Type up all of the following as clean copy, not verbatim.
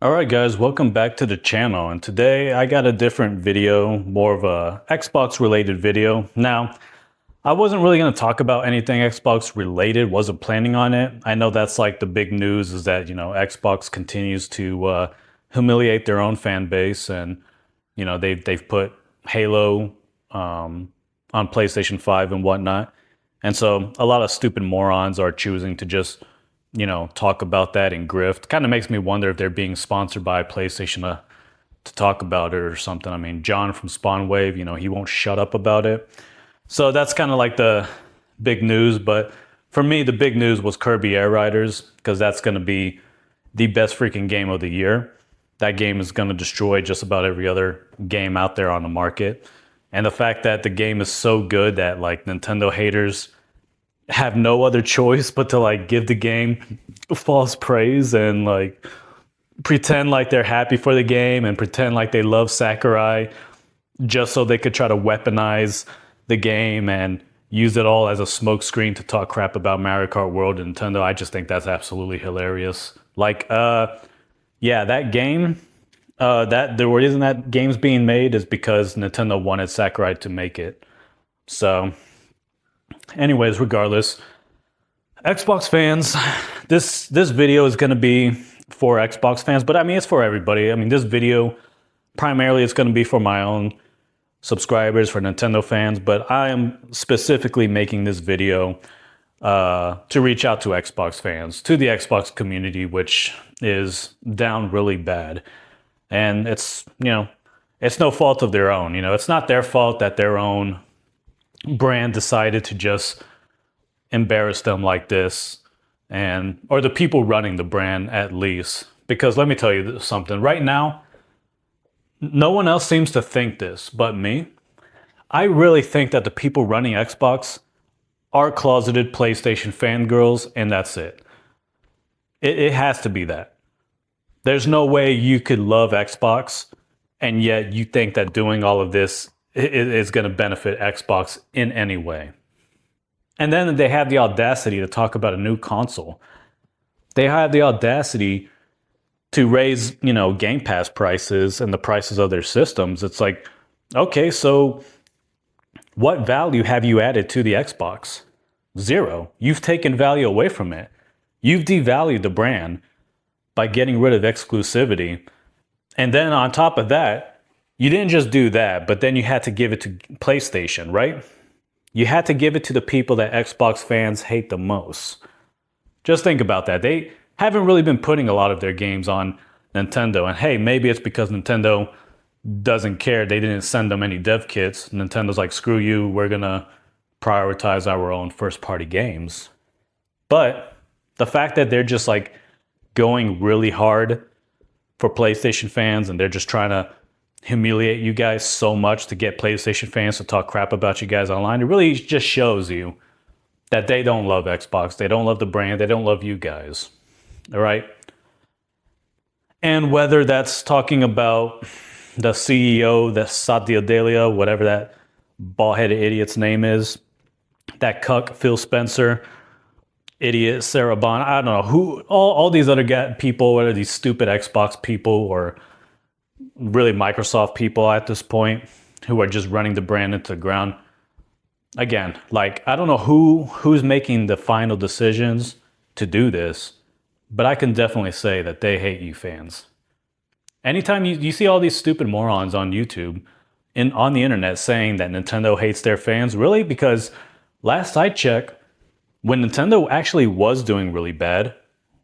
Alright guys, welcome back to the channel, and today I got a different video, more of a Xbox related video. Now, I wasn't really going to talk about anything Xbox related, wasn't planning on it. I know that's like the big news is that, Xbox continues to humiliate their own fan base, and, they've put Halo on PlayStation 5 and whatnot. And so a lot of stupid morons are choosing to just talk about that and grift. Kind of makes me wonder if they're being sponsored by PlayStation to talk about it or something. I mean, John from Spawnwave, he won't shut up about it. So that's kind of like the big news. But for me, the big news was Kirby Air Riders, because that's going to be the best freaking game of the year. That game is going to destroy just about every other game out there on the market. And the fact that the game is so good that like Nintendo haters have no other choice but to like give the game false praise and like pretend like they're happy for the game and pretend like they love Sakurai just so they could try to weaponize the game and use it all as a smokescreen to talk crap about Mario Kart World and Nintendo. I just think that's absolutely hilarious. Like, yeah, that game, that the reason that game's being made is because Nintendo wanted Sakurai to make it. So, anyways, regardless, Xbox fans, this video is going to be for Xbox fans, but I mean, it's for everybody. I mean, this video primarily is going to be for my own subscribers, for Nintendo fans, but I am specifically making this video to reach out to Xbox fans, to the Xbox community, which is down really bad. And it's no fault of their own. It's not their fault that their own brand decided to just embarrass them like this, or the people running the brand at least. Because let me tell you something, right now, no one else seems to think this but me. I really think that the people running Xbox are closeted PlayStation fangirls, and that's it. It has to be that. There's no way you could love Xbox and yet you think that doing all of this is going to benefit Xbox in any way. And then they have the audacity to talk about a new console. They have the audacity to raise, Game Pass prices and the prices of their systems. It's like, okay, so what value have you added to the Xbox? Zero. You've taken value away from it. You've devalued the brand by getting rid of exclusivity. And then on top of that, you didn't just do that, but then you had to give it to PlayStation, right? You had to give it to the people that Xbox fans hate the most. Just think about that. They haven't really been putting a lot of their games on Nintendo. And hey, maybe it's because Nintendo doesn't care. They didn't send them any dev kits. Nintendo's like, screw you, we're going to prioritize our own first party games. But the fact that they're just like going really hard for PlayStation fans and they're just trying to humiliate you guys so much to get PlayStation fans to talk crap about you guys online, it really just shows you that they don't love Xbox. They don't love the brand. They don't love you guys. All right? And whether that's talking about the CEO, the Satya Dalia, whatever that bald-headed idiot's name is, that cuck Phil Spencer, idiot Sarah Bond, I don't know who, all these other people, whether these stupid Xbox people or really Microsoft people at this point who are just running the brand into the ground. Again, like, I don't know who's making the final decisions to do this, but I can definitely say that they hate you fans. Anytime you see all these stupid morons on YouTube on the internet saying that Nintendo hates their fans, really? Because last I checked, when Nintendo actually was doing really bad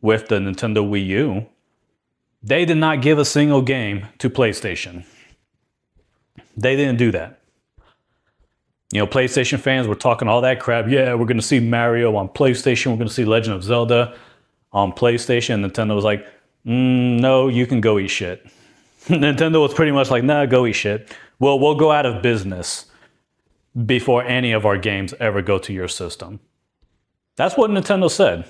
with the Nintendo Wii U, they did not give a single game to PlayStation. They didn't do that. PlayStation fans were talking all that crap. Yeah, we're going to see Mario on PlayStation. We're going to see Legend of Zelda on PlayStation. Nintendo was like, no, you can go eat shit. Nintendo was pretty much like, nah, go eat shit. Well, we'll go out of business before any of our games ever go to your system. That's what Nintendo said.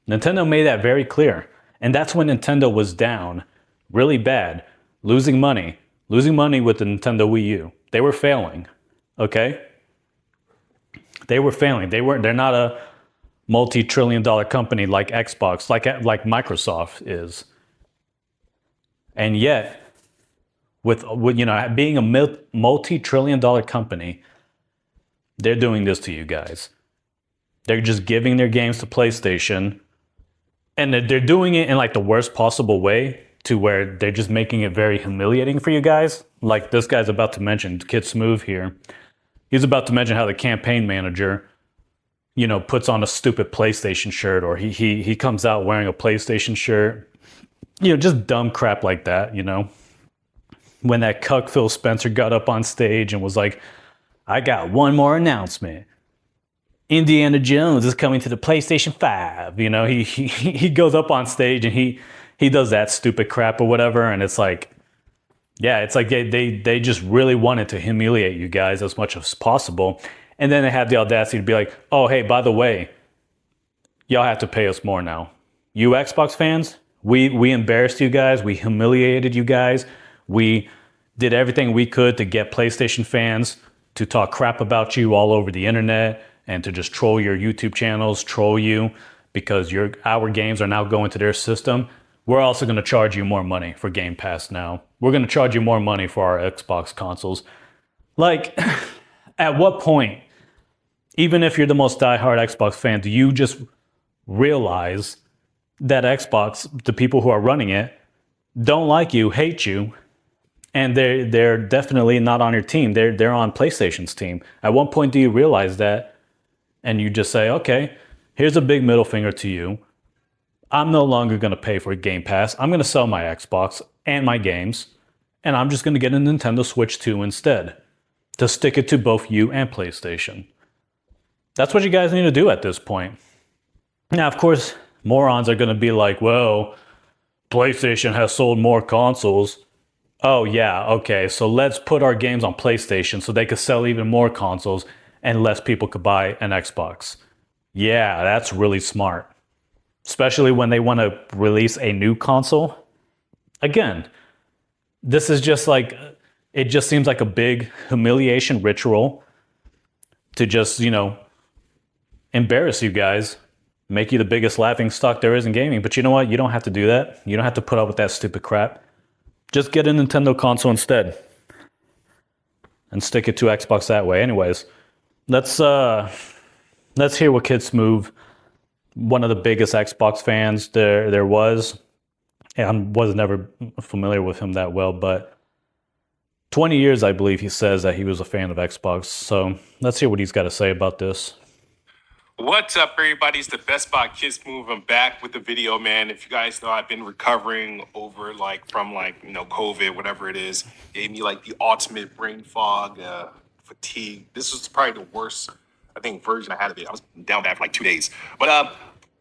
Nintendo made that very clear. And that's when Nintendo was down really bad, losing money with the Nintendo Wii U. They were failing, okay? They were failing. They're not a multi-trillion-dollar company like Xbox, like Microsoft is. And yet, with being a multi-trillion-dollar company, they're doing this to you guys. They're just giving their games to PlayStation, and they're doing it in like the worst possible way, to where they're just making it very humiliating for you guys. Like this guy's about to mention, Kid Smooth here. He's about to mention how the campaign manager, puts on a stupid PlayStation shirt, or he comes out wearing a PlayStation shirt. Just dumb crap like that, When that cuck Phil Spencer got up on stage and was like, I got one more announcement. Indiana Jones is coming to the PlayStation 5. He goes up on stage and he does that stupid crap or whatever, and it's like, yeah, it's like they just really wanted to humiliate you guys as much as possible. And then they had the audacity to be like, oh, hey, by the way, y'all have to pay us more now. You Xbox fans, we embarrassed you guys. We humiliated you guys. We did everything we could to get PlayStation fans to talk crap about you all over the internet and to just troll your YouTube channels, troll you because our games are now going to their system. We're also going to charge you more money for Game Pass now. We're going to charge you more money for our Xbox consoles. Like, at what point, even if you're the most diehard Xbox fan, do you just realize that Xbox, the people who are running it, don't like you, hate you, and they're definitely not on your team. They're on PlayStation's team. At one point, do you realize that? And you just say, okay, here's a big middle finger to you. I'm no longer going to pay for Game Pass. I'm going to sell my Xbox and my games, and I'm just going to get a Nintendo Switch 2 instead to stick it to both you and PlayStation. That's what you guys need to do at this point. Now, of course, morons are going to be like, well, PlayStation has sold more consoles. Oh, yeah, okay, so let's put our games on PlayStation so they could sell even more consoles and less people could buy an Xbox. Yeah, that's really smart. Especially when they want to release a new console. Again, this is just like, it just seems like a big humiliation ritual to just, embarrass you guys, make you the biggest laughing stock there is in gaming. But you know what? You don't have to do that. You don't have to put up with that stupid crap. Just get a Nintendo console instead and stick it to Xbox that way. Anyways, let's hear what Kid Smooth, one of the biggest Xbox fans there was. I was never familiar with him that well, but 20 years, I believe he says that he was a fan of Xbox. So let's hear what he's got to say about this. What's up, everybody? It's the Best Spot Kids Move. I'm back with the video, man. If you guys know, I've been recovering over from COVID, whatever it is. Gave me like the ultimate brain fog, fatigue. This was probably the worst, I think, version I had of it. I was down bad for like 2 days, but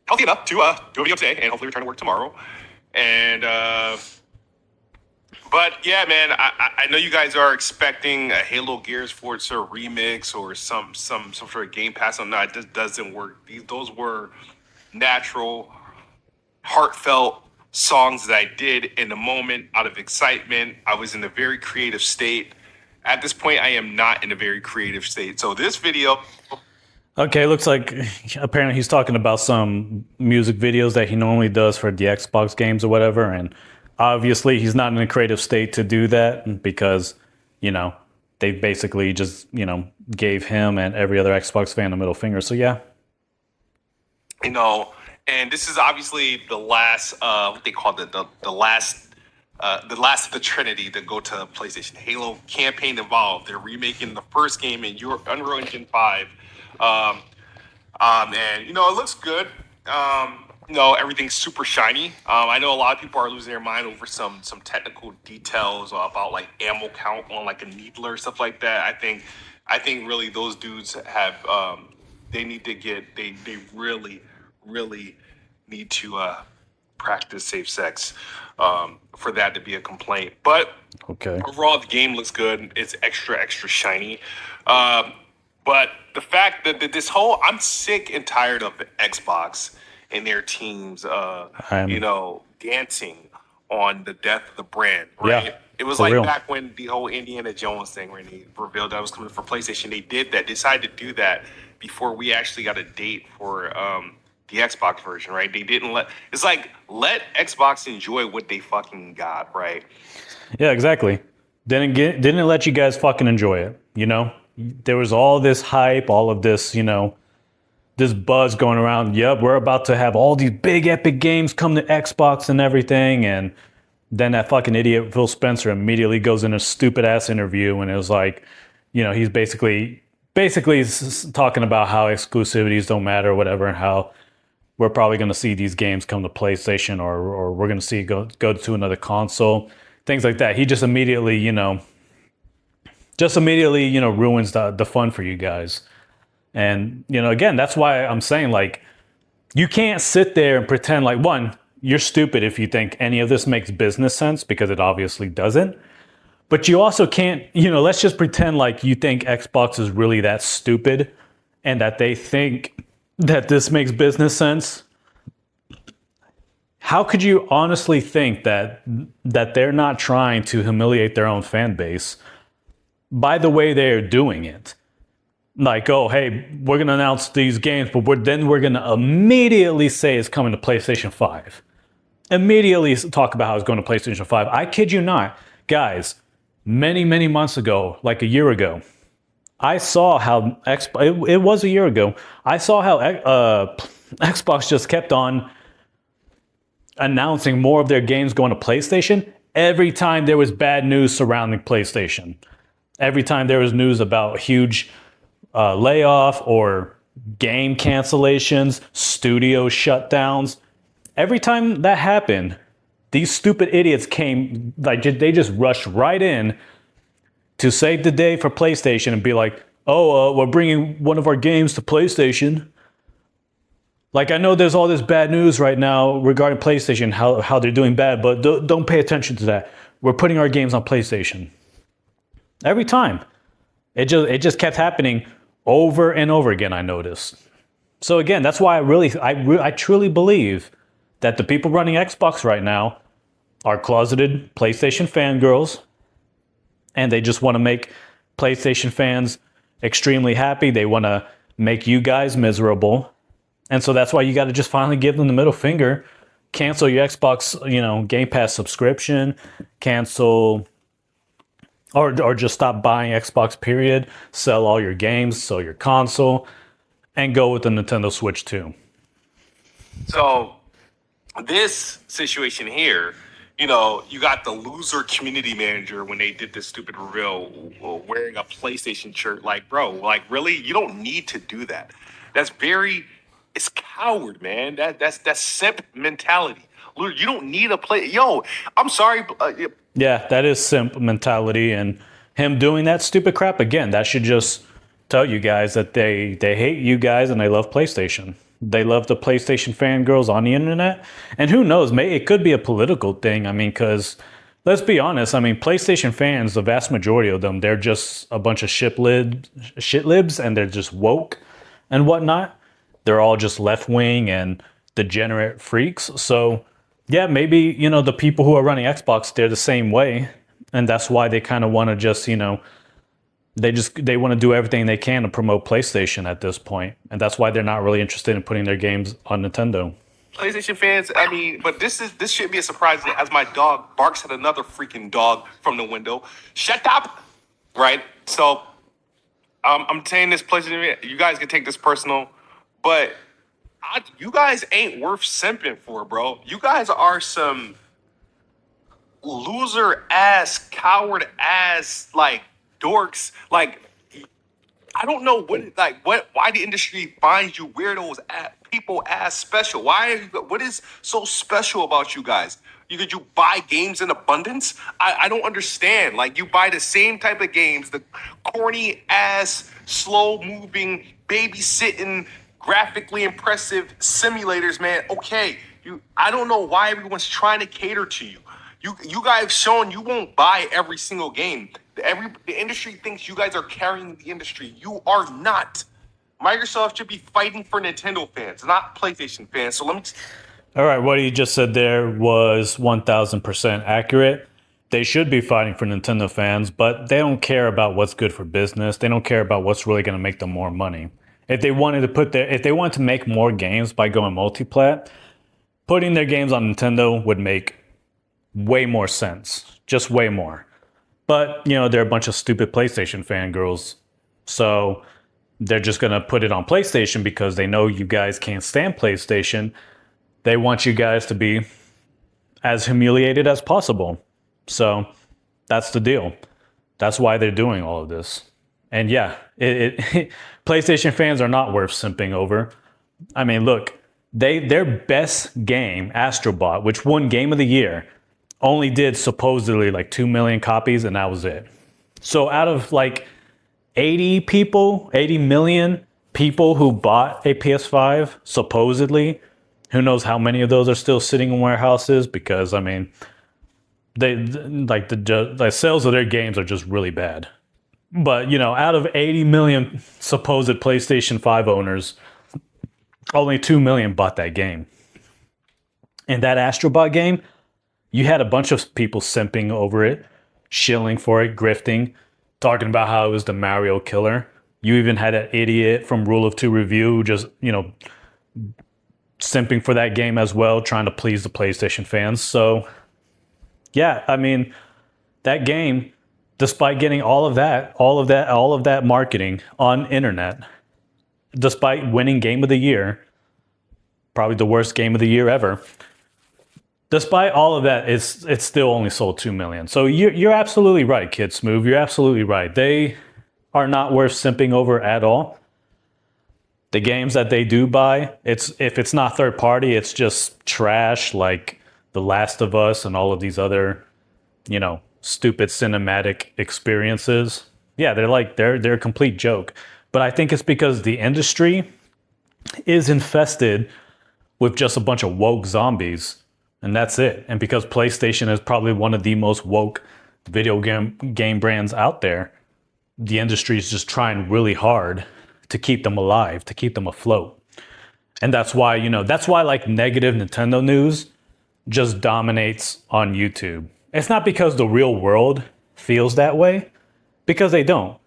healthy enough to do a video today and hopefully return to work tomorrow. And but yeah, man, I know you guys are expecting a Halo Gears Forza remix or some sort of Game Pass. No, it just doesn't work. Those were natural, heartfelt songs that I did in the moment out of excitement. I was in a very creative state. At this point, I am not in a very creative state. So this video. Okay, looks like apparently he's talking about some music videos that he normally does for the Xbox games or whatever, and obviously he's not in a creative state to do that because, they basically just, gave him and every other Xbox fan a middle finger. So yeah. And this is obviously the last, what they call the last of the Trinity to go to PlayStation. Halo campaign involved. They're remaking the first game in Unreal Engine 5. And it looks good. Everything's super shiny. I know a lot of people are losing their mind over some technical details about like ammo count on like a needler, stuff like that. I think really those dudes have they need to get they really need to practice safe sex for that to be a complaint. But okay, overall the game looks good. It's extra shiny. But the fact that this whole, I'm sick and tired of the Xbox and their teams, dancing on the death of the brand, right? Yeah, it was like real. Back when the whole Indiana Jones thing, when they revealed that it was coming for PlayStation, they decided to do that before we actually got a date for the Xbox version, right? They didn't it's like let Xbox enjoy what they fucking got, right? Yeah, exactly. Didn't let you guys fucking enjoy it. You know, there was all this hype, all of this, this buzz going around. Yep, we're about to have all these big epic games come to Xbox and everything. And then that fucking idiot Phil Spencer immediately goes in a stupid ass interview and it was like, he's basically talking about how exclusivities don't matter or whatever, and how we're probably going to see these games come to PlayStation, or we're going to see go to another console, things like that. He just immediately, ruins the fun for you guys. And, again, that's why I'm saying, like, you can't sit there and pretend like, one, you're stupid if you think any of this makes business sense, because it obviously doesn't. But you also can't, let's just pretend like you think Xbox is really that stupid and that they think that this makes business sense. How could you honestly think that they're not trying to humiliate their own fan base by the way they're doing it? Like, oh, hey, we're going to announce these games, but then we're going to immediately say it's coming to PlayStation 5. Immediately talk about how it's going to PlayStation 5. I kid you not. Guys, many, many months ago, like a year ago, I saw how it was a year ago. I saw how Xbox just kept on announcing more of their games going to PlayStation every time there was bad news surrounding PlayStation. Every time there was news about huge layoff or game cancellations, studio shutdowns. Every time that happened, these stupid idiots came, like, they just rushed right in to save the day for PlayStation and be like, oh, we're bringing one of our games to PlayStation. Like, I know there's all this bad news right now regarding PlayStation, how they're doing bad, but don't pay attention to that. We're putting our games on PlayStation. Every time. It just kept happening over and over again, I noticed. So again, that's why I truly believe that the people running Xbox right now are closeted PlayStation fangirls, and they just want to make PlayStation fans extremely happy. They want to make you guys miserable. And so that's why you got to just finally give them the middle finger. Cancel your Xbox, Game Pass subscription. Cancel or just stop buying Xbox, period. Sell all your games, sell your console, and go with the Nintendo Switch 2. So this situation here, you got the loser community manager when they did this stupid reveal wearing a PlayStation shirt. Like, bro, like, really? You don't need to do that. It's coward, man. That's simp mentality. You don't need a play. Yo, I'm sorry. Yeah, that is simp mentality, and him doing that stupid crap again. That should just tell you guys that they hate you guys and they love PlayStation. They love the PlayStation fangirls on the internet, and who knows? Maybe it could be a political thing. I mean, because let's be honest. I mean, PlayStation fans, the vast majority of them, they're just a bunch of shitlibs, and they're just woke and whatnot. They're all just left wing and degenerate freaks. So yeah, maybe, the people who are running Xbox, they're the same way. And that's why they kind of want to just, they want to do everything they can to promote PlayStation at this point. And that's why they're not really interested in putting their games on Nintendo. PlayStation fans, I mean, but this shouldn't be a surprise as my dog barks at another freaking dog from the window. Shut up! Right? So, I'm saying this, PlayStation, you guys can take this personal, but you guys ain't worth simping for, bro. You guys are some loser ass, coward ass, like, dorks. Like, I don't know why the industry finds you weirdos people as special. What is so special about you guys? You buy games in abundance? I don't understand. Like, you buy the same type of games, the corny ass, slow moving, babysitting, graphically impressive simulators, man. Okay, I don't know why everyone's trying to cater to you. You guys have shown you won't buy every single game. The industry thinks you guys are carrying the industry. You are not. Microsoft should be fighting for Nintendo fans, not PlayStation fans. So let me. All right, what you just said there was 1,000% accurate. They should be fighting for Nintendo fans, but they don't care about what's good for business. They don't care about what's really going to make them more money. If they wanted to make more games by going multiplat, putting their games on Nintendo would make way more sense. Just way more. But, they're a bunch of stupid PlayStation fangirls. So they're just going to put it on PlayStation because they know you guys can't stand PlayStation. They want you guys to be as humiliated as possible. So that's the deal. That's why they're doing all of this. And yeah, PlayStation fans are not worth simping over. I mean, look, their best game, Astrobot, which won Game of the Year, only did supposedly like 2 million copies, and that was it. So out of like 80 million people who bought a PS5, supposedly, who knows how many of those are still sitting in warehouses? Because I mean, the sales of their games are just really bad. But out of 80 million supposed PlayStation 5 owners, only 2 million bought that game. In that Astrobot game, you had a bunch of people simping over it, shilling for it, grifting, talking about how it was the Mario killer. You even had an idiot from Rule of Two Review who just, simping for that game as well, trying to please the PlayStation fans. So, yeah, I mean, that game, despite getting all of that marketing on internet, despite winning Game of the Year, probably the worst Game of the Year ever, despite all of that, it's still only sold 2 million. So you're absolutely right, Kid Smooth. You're absolutely right. They are not worth simping over at all. The games that they do buy, if it's not third party, it's just trash like The Last of Us and all of these other, stupid cinematic experiences. Yeah, they're a complete joke. But I think it's because the industry is infested with just a bunch of woke zombies, and that's it. And because PlayStation is probably one of the most woke video game brands out there, the industry is just trying really hard to keep them alive, to keep them afloat. And that's why, like negative Nintendo news just dominates on YouTube. It's not because the real world feels that way, because they don't.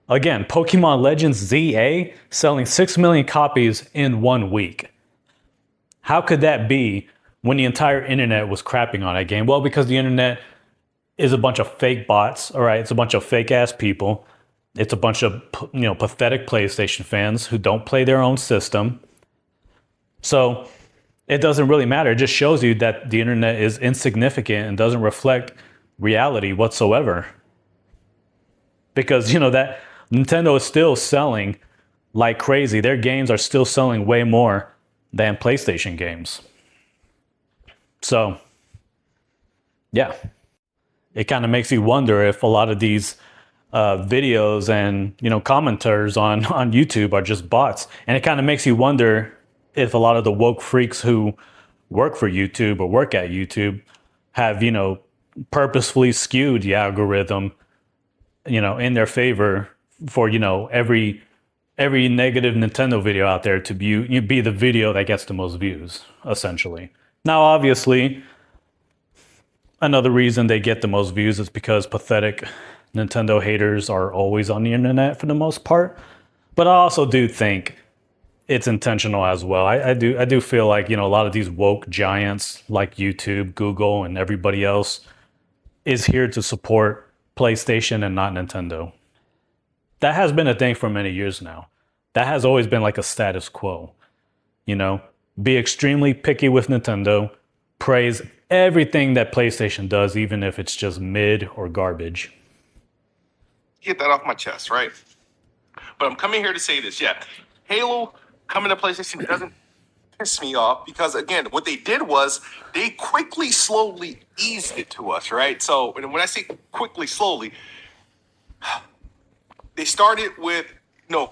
Again, Pokemon Legends ZA selling 6 million copies in 1 week. How could that be when the entire internet was crapping on that game? Well, because the internet is a bunch of fake bots, all right? It's a bunch of fake ass people. It's a bunch of, pathetic PlayStation fans who don't play their own system. So it doesn't really matter. It just shows you that the internet is insignificant and doesn't reflect reality whatsoever. Because, that Nintendo is still selling like crazy. Their games are still selling way more than PlayStation games. So, yeah. It kind of makes you wonder if a lot of these videos and commenters on YouTube are just bots, and it kind of makes you wonder if a lot of the woke freaks who work for YouTube or work at YouTube have purposefully skewed the algorithm in their favor for every negative Nintendo video out there to be the video that gets the most views, essentially. Now, obviously, another reason they get the most views is because pathetic Nintendo haters are always on the internet for the most part. But I also do think it's intentional as well. I do feel like, a lot of these woke giants like YouTube, Google, and everybody else is here to support PlayStation and not Nintendo. That has been a thing for many years now. That has always been like a status quo. Be extremely picky with Nintendo, praise everything that PlayStation does, even if it's just mid or garbage. Get that off my chest, right? But I'm coming here to say this. Yeah, Halo coming to PlayStation doesn't piss me off because, again, what they did was they quickly, slowly eased it to us, right? So when I say quickly, slowly, they started with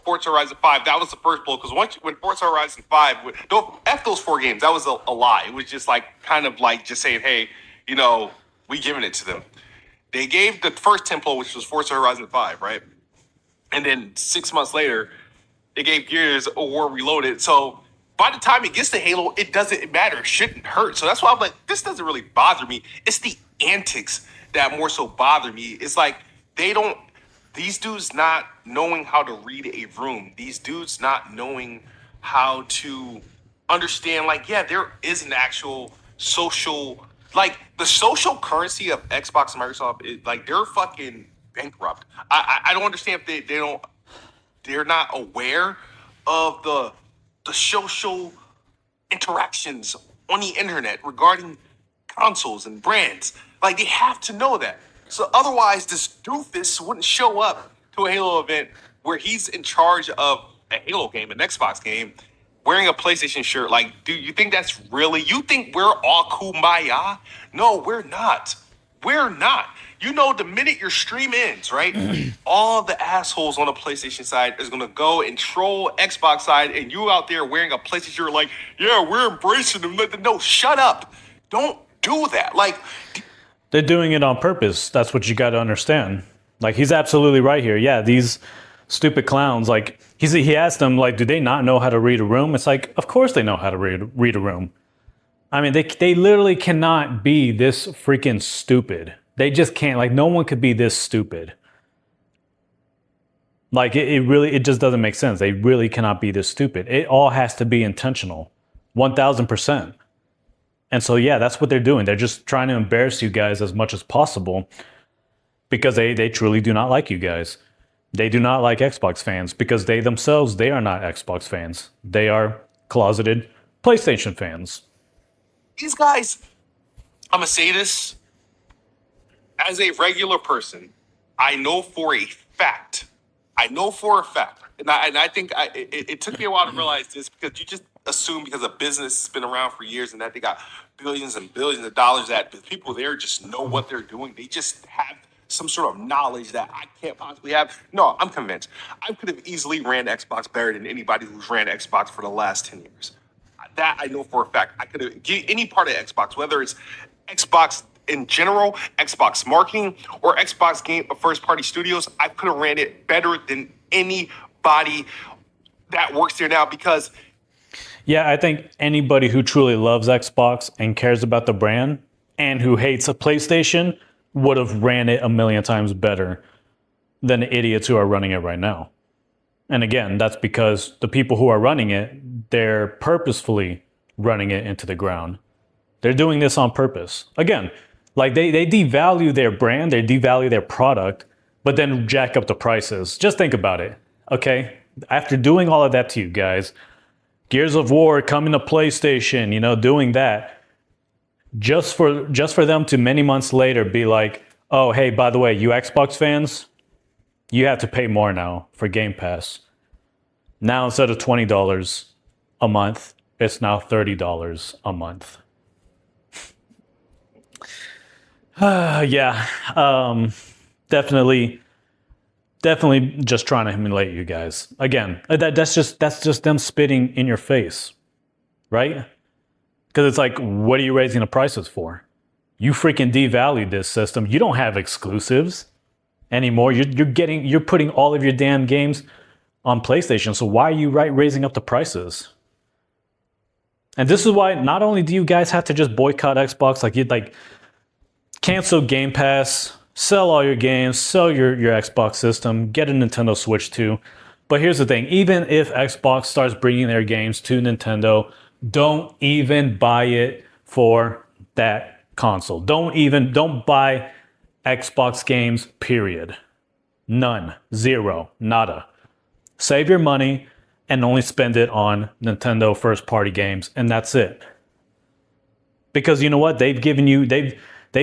Forza Horizon 5. That was the first blow because when Forza Horizon 5, don't F those 4 games. That was a lie. It was just kind of like just saying, hey, we giving it to them. They gave the first tempo, which was Forza Horizon 5, right? And then 6 months later, they gave Gears of War Reloaded. So by the time it gets to Halo, it doesn't matter. It shouldn't hurt. So that's why I'm like, this doesn't really bother me. It's the antics that more so bother me. It's like they these dudes not knowing how to read a room, these dudes not knowing how to understand, like, yeah, there is an actual social, like, the social currency of Xbox and Microsoft is like, they're fucking bankrupt. I don't understand if they're not aware of the social interactions on the internet regarding consoles and brands. Like, they have to know that. So otherwise, this doofus wouldn't show up to a Halo event where he's in charge of a Halo game, an Xbox game, wearing a PlayStation shirt. Like, dude, you think that's really? You think we're all kumbaya? No, we're not. We're not. You know, the minute your stream ends, right? All the assholes on the PlayStation side is gonna go and troll Xbox side, and you out there wearing a PlayStation shirt, like, yeah, we're embracing them. No, shut up. Don't do that. Like, They're doing it on purpose. That's what you got to understand. Like, he's absolutely right here. Yeah, these stupid clowns, like, he asked them, like, do they not know how to read a room? It's like, of course they know how to read a room. I mean, they literally cannot be this freaking stupid. They just can't. Like, no one could be this stupid. Like, it just doesn't make sense. They really cannot be this stupid. It all has to be intentional. 1000%. And so, yeah, that's what they're doing. They're just trying to embarrass you guys as much as possible because they truly do not like you guys. They do not like Xbox fans because they themselves, they are not Xbox fans. They are closeted PlayStation fans. these guys, I'm gonna say this as a regular person. I know for a fact. And I think it took me a while to realize this, because you just assume because a business has been around for years and that they got billions and billions of dollars, that the people there just know what they're doing. They just have some sort of knowledge that I can't possibly have. No, I'm convinced. I could have easily ran Xbox better than anybody who's ran Xbox for the last 10 years. That I know for a fact. I could have any part of Xbox, whether it's Xbox in general, Xbox marketing, or Xbox game first party studios, I could have ran it better than anybody that works there now, because Yeah, I think anybody who truly loves Xbox and cares about the brand and who hates a PlayStation would have ran it a million times better than the idiots who are running it right now. And again, that's because the people who are running it, they're purposefully running it into the ground. They're doing this on purpose. Again, like they devalue their brand, they devalue their product, but then jack up the prices. Just think about it, okay? After doing all of that to you guys, Gears of War coming to PlayStation, doing that, just for them to many months later be like, oh, hey, by the way, you Xbox fans, you have to pay more now for Game Pass. Now, instead of $20 a month, it's now $30 a month. Yeah, definitely just trying to humiliate you guys. Again, that's just them spitting in your face, right? Because it's like, what are you raising the prices for? You freaking devalued this system. You don't have exclusives anymore. You're putting all of your damn games on PlayStation. So why are you raising up the prices? And this is why not only do you guys have to just boycott Xbox, like cancel Game Pass, sell all your games, sell your Xbox system, get a Nintendo Switch too. But here's the thing, even if Xbox starts bringing their games to Nintendo, don't even buy it for that console. Don't buy Xbox games, period. None. Zero. Nada. Save your money and only spend it on Nintendo first party games, and that's it. Because you know what? They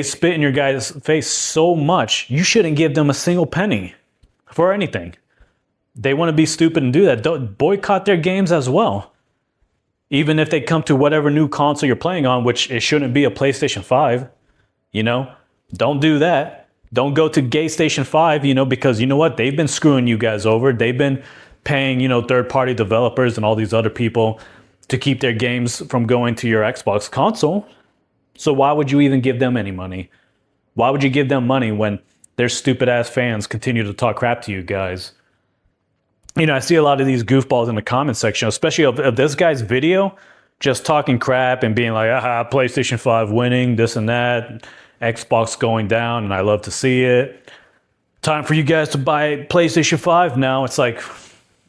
spit in your guys' face so much, you shouldn't give them a single penny for anything. They want to be stupid and do that. Don't boycott their games as well. Even if they come to whatever new console you're playing on, which it shouldn't be a PlayStation 5, don't do that. Don't go to Gay Station 5, because you know what? They've been screwing you guys over. They've been paying, third-party developers and all these other people to keep their games from going to your Xbox console. So why would you even give them any money? Why would you give them money when their stupid-ass fans continue to talk crap to you guys? I see a lot of these goofballs in the comment section, especially of this guy's video, just talking crap and being like, PlayStation 5 winning, this and that, Xbox going down, and I love to see it. time for you guys to buy PlayStation 5 now. It's like,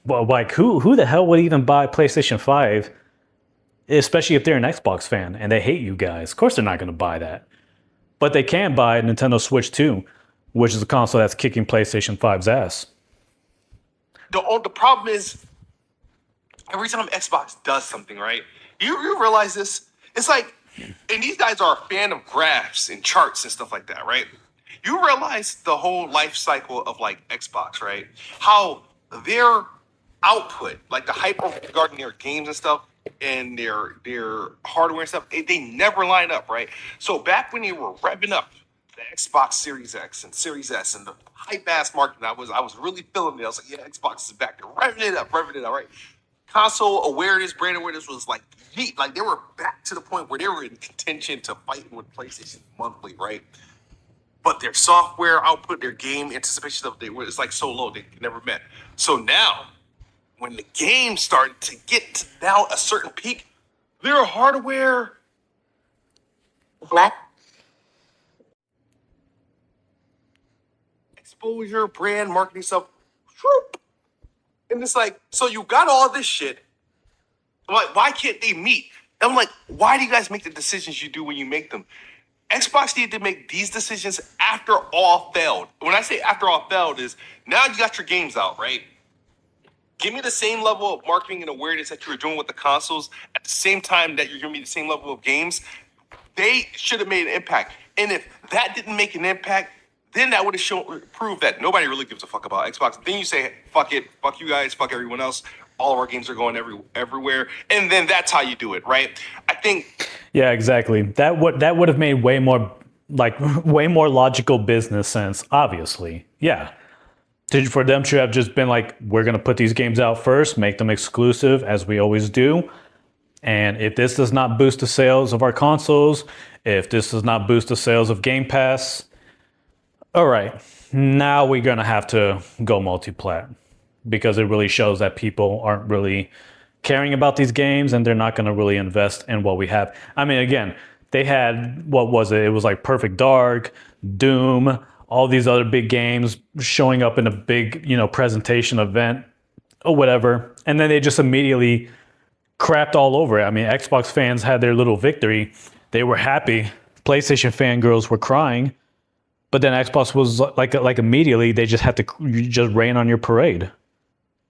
well, like who the hell would even buy PlayStation 5? Especially if they're an Xbox fan and they hate you guys. Of course they're not going to buy that. But they can buy a Nintendo Switch 2, which is a console that's kicking PlayStation 5's ass. The problem is, every time Xbox does something, right? You realize this? It's like, and these guys are a fan of graphs and charts and stuff like that, right? You realize the whole life cycle of like Xbox, right? How their output, like the hype regarding their games and stuff, and their hardware and stuff, they never line up, right? So back when they were revving up the Xbox Series X and Series S and the hype ass market, I was really feeling it. I was like, yeah, Xbox is back there, revving it up, right? Console awareness, brand awareness was like neat. Like they were back to the point where they were in contention to fight with PlayStation monthly, right? But their software output, their game anticipation of it's like so low they never met. So now, when the game started to get to now a certain peak, their hardware black exposure, brand marketing stuff, whoop. And it's like, so you got all this shit. Like, why can't they meet? And I'm like, why do you guys make the decisions you do when you make them? Xbox needed to make these decisions after all failed. When I say after all failed is, now you got your games out, right? Give me the same level of marketing and awareness that you were doing with the consoles at the same time that you're giving me the same level of games. They should have made an impact. And if that didn't make an impact, then that would have proved that nobody really gives a fuck about Xbox. Then you say, fuck it, fuck you guys, fuck everyone else. All of our games are going everywhere. And then that's how you do it, right? I think. Yeah, exactly. That would have made way more logical business sense, obviously. Yeah. For them to have just been like, we're going to put these games out first, make them exclusive, as we always do. And if this does not boost the sales of our consoles, if this does not boost the sales of Game Pass, all right, now we're going to have to go multi-plat, because it really shows that people aren't really caring about these games and they're not going to really invest in what we have. I mean, again, they had, what was it? It was like Perfect Dark, Doom, all these other big games showing up in a big, presentation event or whatever. And then they just immediately crapped all over it. I mean, Xbox fans had their little victory. They were happy. PlayStation fangirls were crying. But then Xbox was like immediately, they just had to just rain on your parade.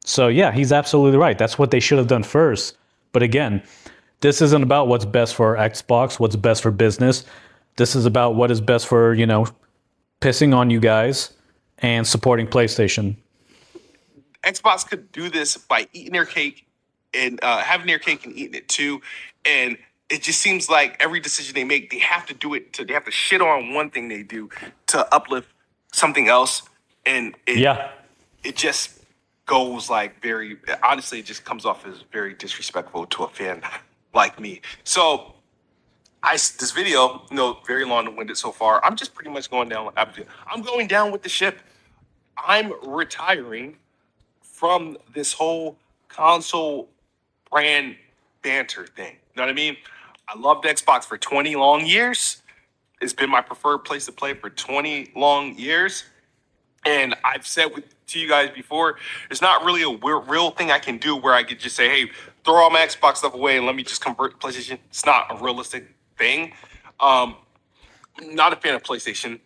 So yeah, he's absolutely right. That's what they should have done first. But again, this isn't about what's best for Xbox, what's best for business. This is about what is best for, pissing on you guys and supporting PlayStation. Xbox could do this by eating their cake and having their cake and eating it too. And it just seems like every decision they make, they have to do it they have to shit on one thing they do to uplift something else. And it just goes like very, honestly, it just comes off as very disrespectful to a fan like me. So this video, very long-winded so far. I'm just pretty much going down. I'm going down with the ship. I'm retiring from this whole console brand banter thing. You know what I mean? I loved Xbox for 20 long years. It's been my preferred place to play for 20 long years. And I've said to you guys before, it's not really a real thing I can do where I could just say, hey, throw all my Xbox stuff away and let me just convert to PlayStation. It's not a realistic thing. Not a fan of PlayStation.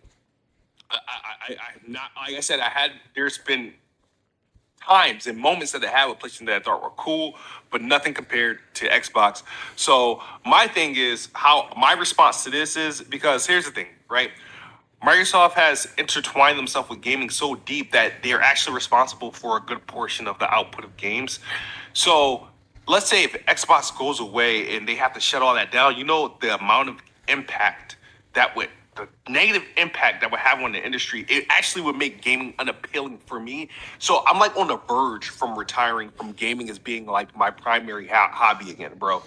I'm not, like I said, there's been times and moments that I had with PlayStation that I thought were cool, but nothing compared to Xbox. So my thing is, how my response to this is, because here's the thing, right? Microsoft has intertwined themselves with gaming so deep that they're actually responsible for a good portion of the output of games. So let's say if Xbox goes away and they have to shut all that down, the amount of impact the negative impact that would have on the industry, it actually would make gaming unappealing for me. So I'm like on the verge from retiring from gaming as being like my primary hobby again, bro.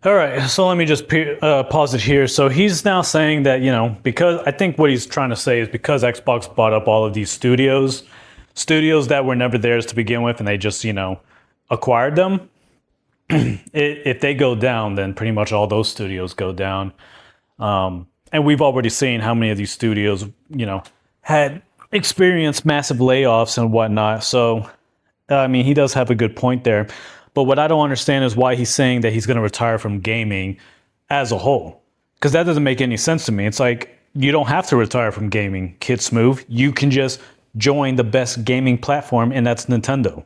All right, so let me just pause it here. So he's now saying that, because I think what he's trying to say is because Xbox bought up all of these studios that were never theirs to begin with, and they just, acquired them. If they go down, then pretty much all those studios go down. And we've already seen how many of these studios, had experienced massive layoffs and whatnot. So, I mean, he does have a good point there. But what I don't understand is why he's saying that he's going to retire from gaming as a whole. Because that doesn't make any sense to me. It's like, you don't have to retire from gaming, Kid Smooth. You can just join the best gaming platform, and that's Nintendo.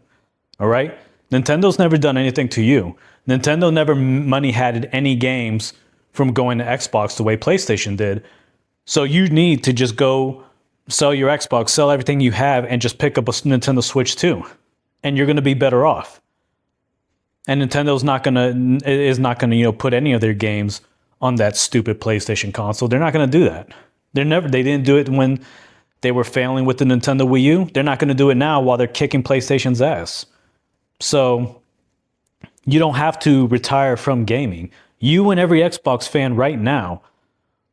All right? Nintendo's never done anything to you. Nintendo never money had any games from going to Xbox the way PlayStation did. So you need to just go sell your Xbox, sell everything you have, and just pick up a Nintendo Switch too. And you're going to be better off. And Nintendo's not going to put any of their games on that stupid PlayStation console. They're not going to do that. They didn't do it when they were failing with the Nintendo Wii U. They're not going to do it now while they're kicking PlayStation's ass. So you don't have to retire from gaming. You and every Xbox fan right now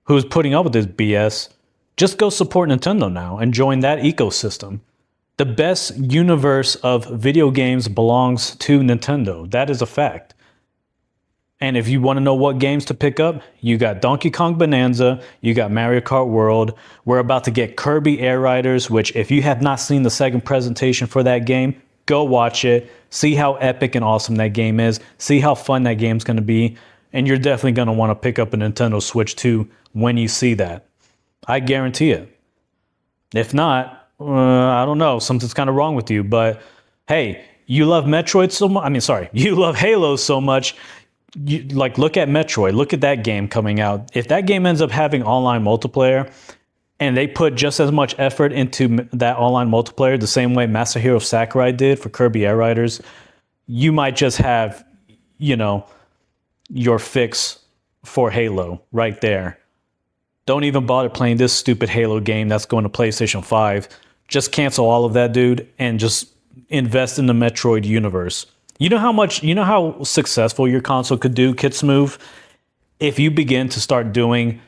who's putting up with this BS, just go support Nintendo now and join that ecosystem. The best universe of video games belongs to Nintendo. That is a fact. And if you want to know what games to pick up, you got Donkey Kong Bonanza, you got Mario Kart World. We're about to get Kirby Air Riders, which if you have not seen the second presentation for that game, go watch it. See how epic and awesome that game is. See how fun that game's going to be. And you're definitely going to want to pick up a Nintendo Switch 2 when you see that. I guarantee it. If not, I don't know. Something's kind of wrong with you. But hey, you love Metroid so much. You love Halo so much. Look at Metroid. Look at that game coming out. If that game ends up having online multiplayer and they put just as much effort into that online multiplayer the same way Masahiro Sakurai did for Kirby Air Riders, you might just have, your fix for Halo right there. Don't even bother playing this stupid Halo game that's going to PlayStation 5. Just cancel all of that, dude, and just invest in the Metroid universe. You know how successful your console could do, Kid Smooth, if you begin to start doing,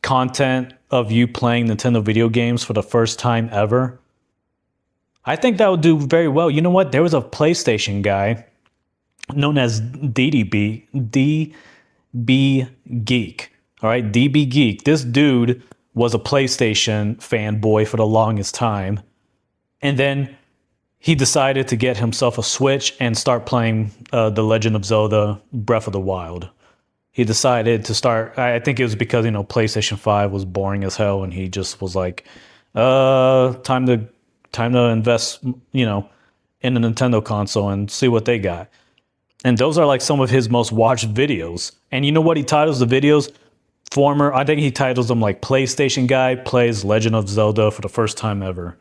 content of you playing Nintendo video games for the first time ever. I think that would do very well. You know what? There was a PlayStation guy known as DB Geek. All right, DB Geek. This dude was a PlayStation fanboy for the longest time. And then he decided to get himself a Switch and start playing The Legend of Zelda Breath of the Wild. He decided to start, I think it was because, PlayStation 5 was boring as hell, and he just was like, time to invest, in a Nintendo console and see what they got. And those are like some of his most watched videos. And you know what he titles the videos? I think he titles them like PlayStation Guy Plays Legend of Zelda for the first time ever.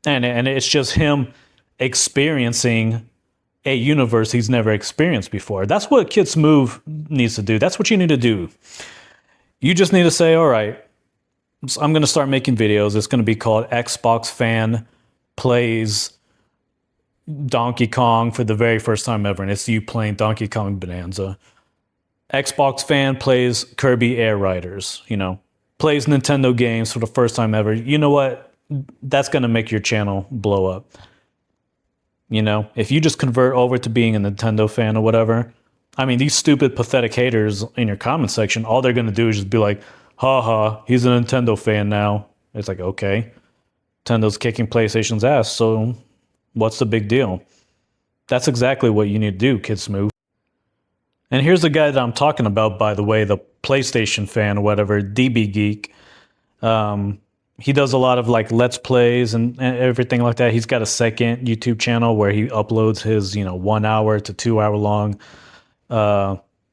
And it's just him experiencing a universe he's never experienced before. That's what Kid Smooth needs to do. That's what you need to do. You just need to say, all right, so I'm going to start making videos. It's going to be called Xbox Fan Plays Donkey Kong for the very first time ever. And it's you playing Donkey Kong Bonanza. Xbox Fan Plays Kirby Air Riders, plays Nintendo games for the first time ever. You know what? That's going to make your channel blow up. If you just convert over to being a Nintendo fan or whatever, I mean, these stupid, pathetic haters in your comment section, all they're going to do is just be like, haha, he's a Nintendo fan now. It's like, okay, Nintendo's kicking PlayStation's ass, so what's the big deal? That's exactly what you need to do, Kid Smooth. And here's the guy that I'm talking about, by the way, the PlayStation fan or whatever, DB Geek. He does a lot of Let's Plays and everything like that. He's got a second YouTube channel where he uploads his, 1 hour to 2 hour long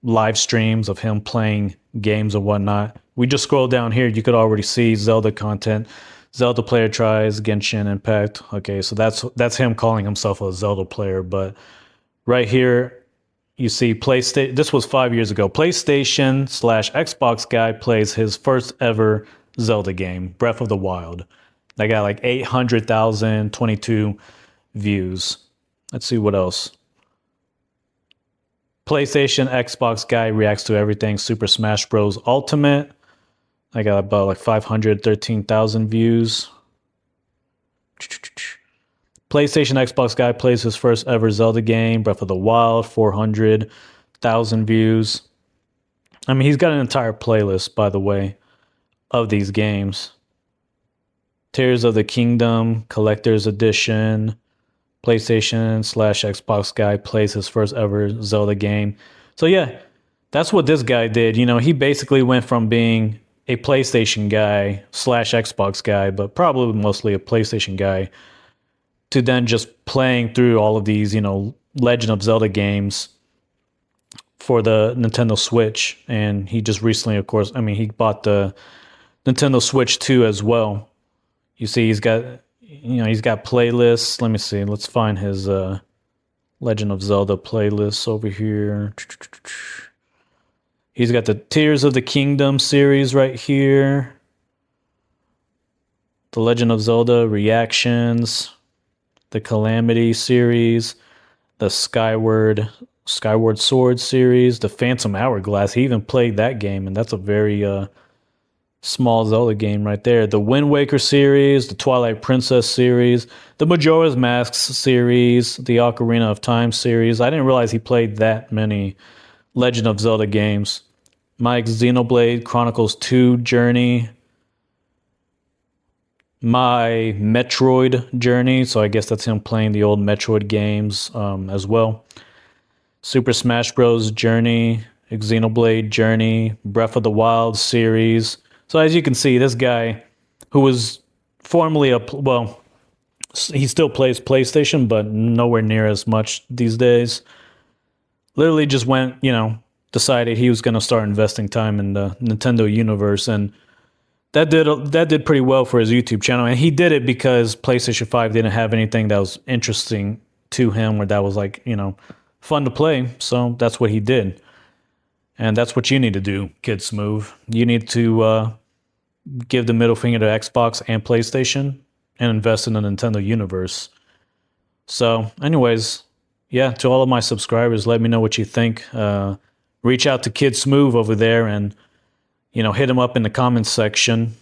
live streams of him playing games and whatnot. We just scroll down here. You could already see Zelda content. Zelda player tries Genshin Impact. Okay, so that's him calling himself a Zelda player. But right here, you see PlayStation. This was 5 years ago. PlayStation/Xbox guy plays his first ever Zelda game, Breath of the Wild. That got 800,022 views. Let's see what else. PlayStation Xbox guy reacts to everything. Super Smash Bros. Ultimate. I got about 513,000 views. PlayStation Xbox guy plays his first ever Zelda game, Breath of the Wild, 400,000 views. I mean, he's got an entire playlist, by the way, of these games. Tears of the Kingdom Collector's Edition. PlayStation/Xbox guy plays his first ever Zelda game. So yeah, that's what this guy did. You know, he basically went from being a PlayStation guy slash Xbox guy, but probably mostly a PlayStation guy, to then just playing through all of these, you know, Legend of Zelda games for the Nintendo Switch. And he just recently, of course, I mean, he bought the Nintendo Switch 2 as well. You see, he's got, you know, he's got playlists. Let me see. Let's find his Legend of Zelda playlists over here. He's got the Tears of the Kingdom series right here. The Legend of Zelda reactions. The Calamity series. The Skyward Sword series. The Phantom Hourglass. He even played that game, and that's a very small Zelda game right there. The Wind Waker series, the Twilight Princess series, the Majora's Mask series, the Ocarina of Time series. I didn't realize he played that many Legend of Zelda games. Mike's Xenoblade Chronicles 2 Journey. My Metroid Journey. So I guess that's him playing the old Metroid games as well. Super Smash Bros. Journey. Xenoblade Journey. Breath of the Wild series. So as you can see, this guy, who was formerly he still plays PlayStation, but nowhere near as much these days. Literally just went, you know, decided he was going to start investing time in the Nintendo universe, and that did pretty well for his YouTube channel. And he did it because PlayStation 5 didn't have anything that was interesting to him, or that was like, you know, fun to play. So that's what he did. And that's what you need to do, Kid Smooth. You need to give the middle finger to Xbox and PlayStation and invest in the Nintendo universe. So anyways, yeah, to all of my subscribers, let me know what you think. Reach out to Kid Smooth over there and, you know, hit him up in the comments section.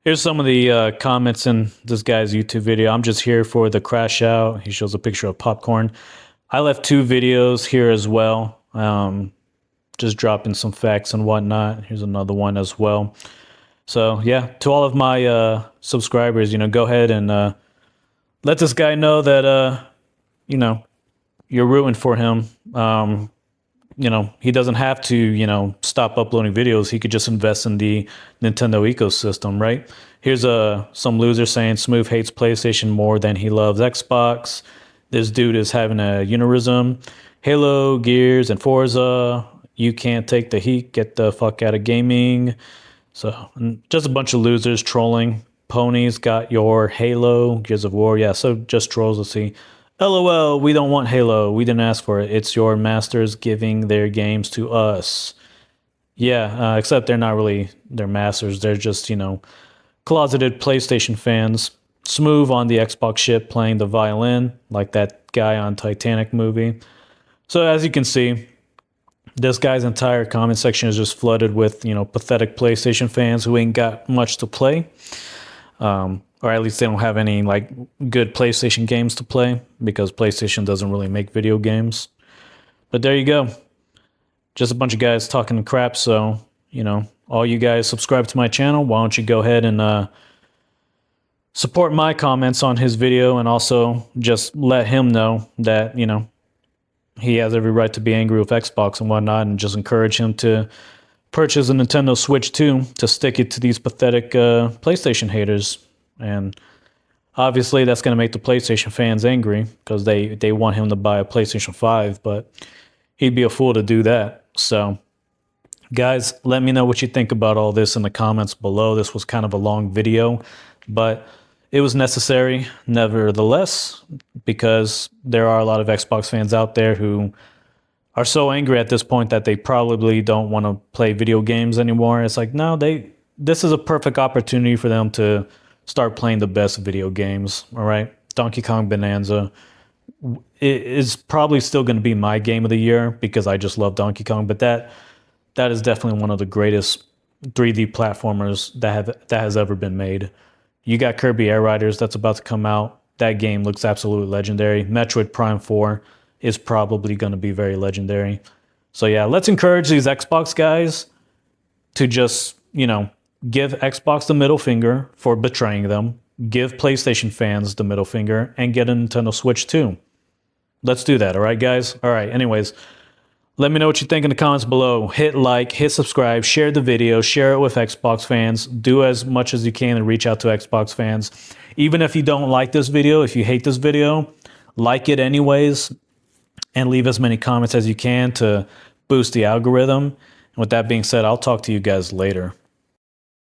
Here's some of the comments in this guy's YouTube video. I'm just here for the crash out. He shows a picture of popcorn. I left 2 videos here as well. Just dropping some facts and whatnot. Here's another one as well. So yeah, to all of my subscribers, you know, go ahead and let this guy know that you know, you're rooting for him. You know, he doesn't have to, you know, stop uploading videos. He could just invest in the Nintendo ecosystem, right? Here's some loser saying Smooth hates PlayStation more than he loves Xbox. This dude is having a unirism. Halo, Gears, and Forza. You can't take the heat. Get the fuck out of gaming. So, just a bunch of losers trolling. Ponies got your Halo, Gears of War. Yeah, so just trolls will see. LOL, we don't want Halo. We didn't ask for it. It's your masters giving their games to us. Yeah, except they're not really their masters. They're just, you know, closeted PlayStation fans. Smooth on the Xbox ship playing the violin, like that guy on Titanic movie. So as you can see, this guy's entire comment section is just flooded with, you know, pathetic PlayStation fans who ain't got much to play. Or at least they don't have any, like, good PlayStation games to play, because PlayStation doesn't really make video games. But there you go. Just a bunch of guys talking crap. So, you know, all you guys subscribe to my channel. Why don't you go ahead and support my comments on his video, and also just let him know that, you know, he has every right to be angry with Xbox and whatnot, and just encourage him to purchase a Nintendo Switch 2 to stick it to these pathetic PlayStation haters. And obviously that's going to make the PlayStation fans angry, because they want him to buy a PlayStation 5, but he'd be a fool to do that. So guys, let me know what you think about all this in the comments below. This was kind of a long video, but it was necessary nevertheless, because there are a lot of Xbox fans out there who are so angry at this point that they probably don't want to play video games anymore. It's like, no, this is a perfect opportunity for them to start playing the best video games. All right, Donkey Kong Bonanza is probably still going to be my game of the year, because I just love Donkey Kong. But that is definitely one of the greatest 3D platformers that has ever been made. You got Kirby Air Riders that's about to come out. That game looks absolutely legendary. Metroid Prime 4 is probably going to be very legendary. So yeah, let's encourage these Xbox guys to just, you know, give Xbox the middle finger for betraying them, give PlayStation fans the middle finger, and get a Nintendo Switch too. Let's do that, all right, guys? All right, anyways, let me know what you think in the comments below. Hit like, hit subscribe, share the video, share it with Xbox fans. Do as much as you can to reach out to Xbox fans. Even if you don't like this video, if you hate this video, like it anyways, and leave as many comments as you can to boost the algorithm. And with that being said, I'll talk to you guys later.